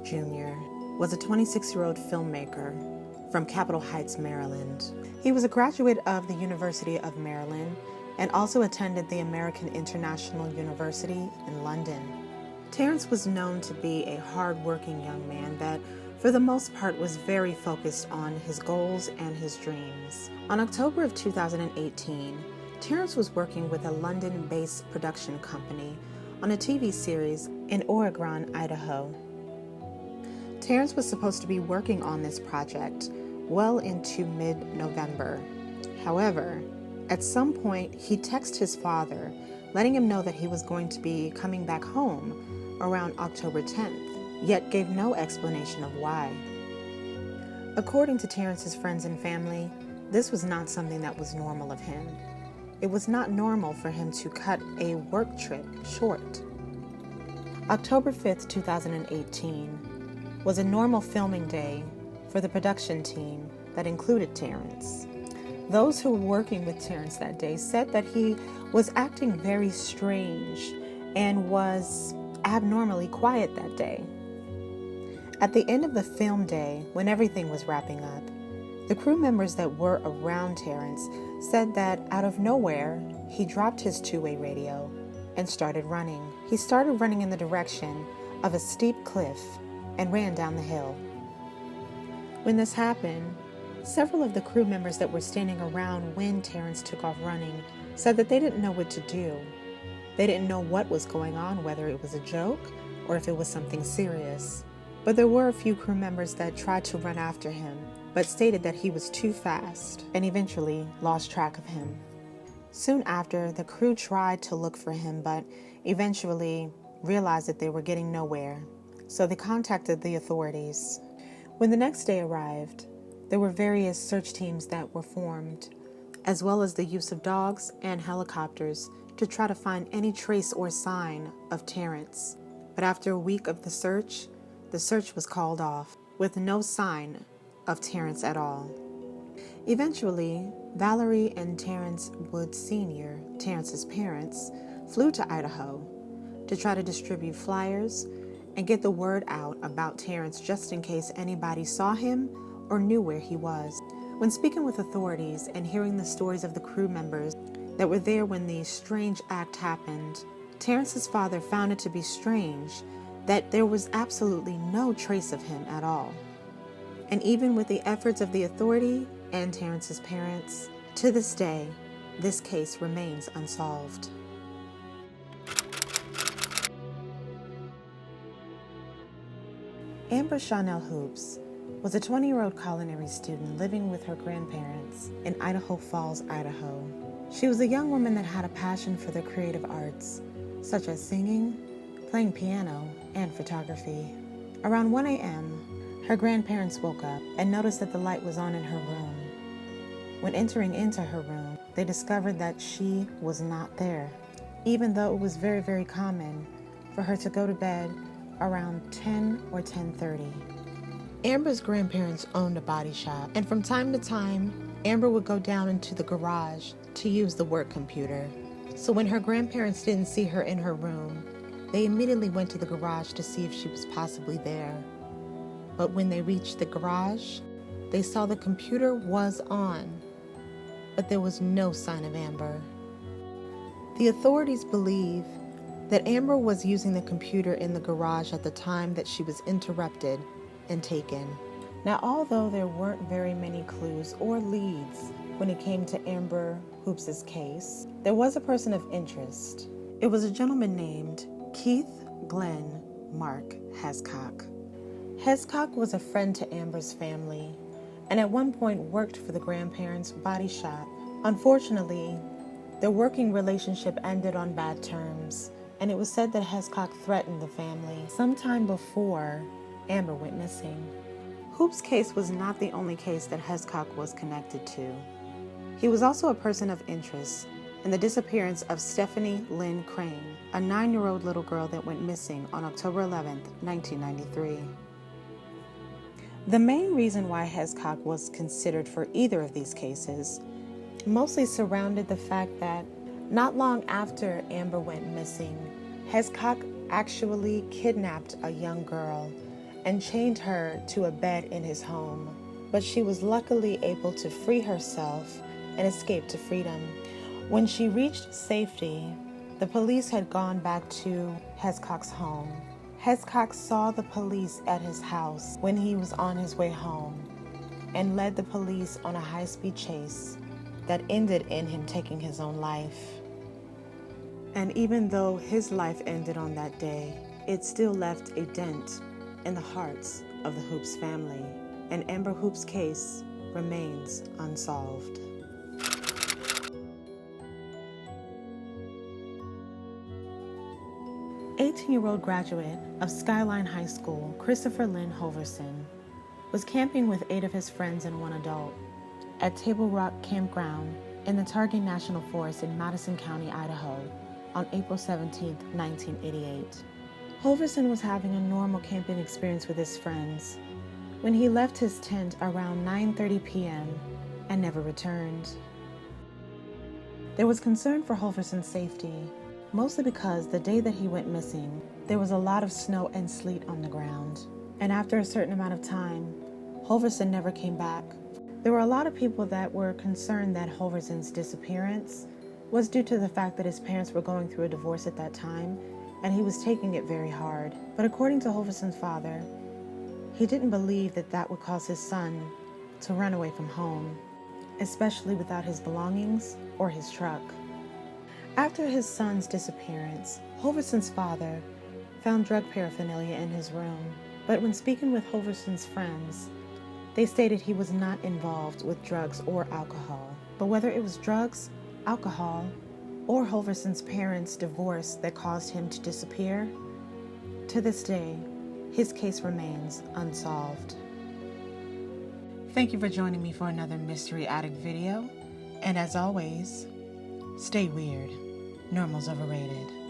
Jr. was a 26-year-old filmmaker from Capitol Heights, Maryland. He was a graduate of the University of Maryland and also attended the American International University in London. Terrence was known to be a hard-working young man that, for the most part, was very focused on his goals and his dreams. On October of 2018, Terrence was working with a London-based production company on a TV series in Oregon, Idaho. Terrence was supposed to be working on this project well into mid-November. However, at some point, he texted his father, letting him know that he was going to be coming back home around October 10th, yet gave no explanation of why. According to Terrence's friends and family, this was not something that was normal of him. It was not normal for him to cut a work trip short. October 5th, 2018 was a normal filming day for the production team that included Terrence. Those who were working with Terrence that day said that he was acting very strange and was abnormally quiet that day. At the end of the film day, when everything was wrapping up, the crew members that were around Terrence said that out of nowhere, he dropped his two-way radio and started running. He started running in the direction of a steep cliff and ran down the hill. When this happened, several of the crew members that were standing around when Terrence took off running said that they didn't know what to do. They didn't know what was going on, whether it was a joke or if it was something serious. But there were a few crew members that tried to run after him, but stated that he was too fast and eventually lost track of him. Soon after, the crew tried to look for him, but eventually realized that they were getting nowhere, so they contacted the authorities. When the next day arrived, there were various search teams that were formed, as well as the use of dogs and helicopters to try to find any trace or sign of Terrence. But after a week of the search was called off, with no sign of Terrence at all. Eventually, Valerie and Terrence Woods Sr., Terrence's parents, flew to Idaho to try to distribute flyers and get the word out about Terrence just in case anybody saw him or knew where he was. When speaking with authorities and hearing the stories of the crew members that were there when the strange act happened, Terrence's father found it to be strange that there was absolutely no trace of him at all. And even with the efforts of the authority and Terrence's parents, to this day, this case remains unsolved. Amber Chanel Hoops was a 20-year-old culinary student living with her grandparents in Idaho Falls, Idaho. She was a young woman that had a passion for the creative arts, such as singing, playing piano, and photography. Around 1 a.m., her grandparents woke up and noticed that the light was on in her room. When entering into her room, they discovered that she was not there, even though it was very, very common for her to go to bed around 10 or 10:30. Amber's grandparents owned a body shop, and from time to time, Amber would go down into the garage to use the work computer. So when her grandparents didn't see her in her room, they immediately went to the garage to see if she was possibly there. But when they reached the garage, they saw the computer was on, but there was no sign of Amber. The authorities believe that Amber was using the computer in the garage at the time that she was interrupted and taken. Now, although there weren't very many clues or leads when it came to Amber Hoops' case, there was a person of interest. It was a gentleman named Keith Glenn Mark Hescock. Hescock was a friend to Amber's family and at one point worked for the grandparents' body shop. Unfortunately, their working relationship ended on bad terms, and it was said that Hescock threatened the family sometime before Amber went missing. Hoop's case was not the only case that Hescock was connected to. He was also a person of interest in the disappearance of Stephanie Lynn Crane, a 9-year-old little girl that went missing on October 11, 1993. The main reason why Hescock was considered for either of these cases mostly surrounded the fact that not long after Amber went missing, Hescock actually kidnapped a young girl and chained her to a bed in his home. But she was luckily able to free herself and escape to freedom. When she reached safety, the police had gone back to Hescock's home. Hescock saw the police at his house when he was on his way home and led the police on a high-speed chase that ended in him taking his own life. And even though his life ended on that day, it still left a dent in the hearts of the Hoops family, and Amber Hoop's case remains unsolved. 18-year-old graduate of Skyline High School, Christopher Lynn Holverson, was camping with 8 of his friends and 1 adult at Table Rock Campground in the Targhee National Forest in Madison County, Idaho, on April 17, 1988. Holverson was having a normal camping experience with his friends when he left his tent around 9:30 p.m. and never returned. There was concern for Holverson's safety, mostly because the day that he went missing, there was a lot of snow and sleet on the ground. And after a certain amount of time, Holverson never came back. There were a lot of people that were concerned that Holverson's disappearance was due to the fact that his parents were going through a divorce at that time, and he was taking it very hard. But according to Holverson's father, he didn't believe that that would cause his son to run away from home, especially without his belongings or his truck. After his son's disappearance, Holverson's father found drug paraphernalia in his room, but when speaking with Holverson's friends, they stated he was not involved with drugs or alcohol. But whether it was drugs, alcohol, or Holverson's parents' divorce that caused him to disappear, to this day, his case remains unsolved. Thank you for joining me for another Mystery Addict video, and as always, stay weird. Normal's overrated.